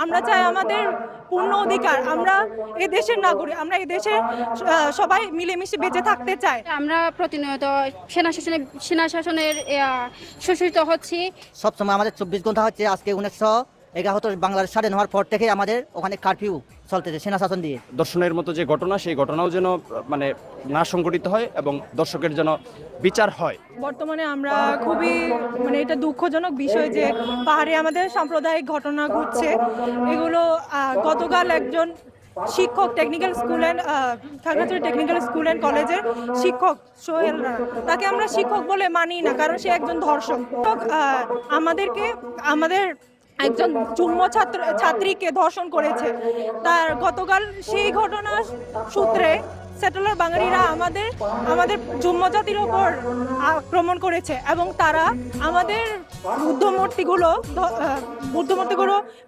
আমরা চাই আমাদের পূর্ণ অধিকার। আমরা এই দেশের নাগরিক, আমরা এই দেশে সবাই মিলেমিশে বেঁচে থাকতে চাই। আমরা প্রতিনিয়ত সেনা শাসনের শোষিত হচ্ছি। সবসময় আমাদের 24 ঘন্টা হচ্ছে, আজকে 1971 বাংলাদেশ স্বাধীন হওয়ার পর থেকে আমাদের ওখানে কারফিউ চলতেছে সেনা শাসন দিয়ে। দর্শনের মতো যে ঘটনা, সেই ঘটনাও যেন মানে না সংঘটিত হয় এবং দর্শকের যেন বিচার হয়। বর্তমানে আমরা খুবই এটা দুঃখজনক বিষয় যে পাহাড়ে আমাদের সাম্প্রদায়িক ঘটনা ঘটছে। এগুলো গতকাল একজন শিক্ষক technical school and Khagrachari technical school and কলেজের শিক্ষক সোহেল রায়, তাকে আমরা শিক্ষক বলে মানি না, কারণ সে একজন ধর্ষক। আমাদের একজন যুগ্ম ছাত্রীকে ধর্ষণ করেছে। তার গতকাল সেই ঘটনার সূত্রে সেটেলার বাঙালিরা আমাদের যুগ্ম জাতির ওপর আক্রমণ করেছে এবং তারা আমাদের বুদ্ধমূর্তিগুলো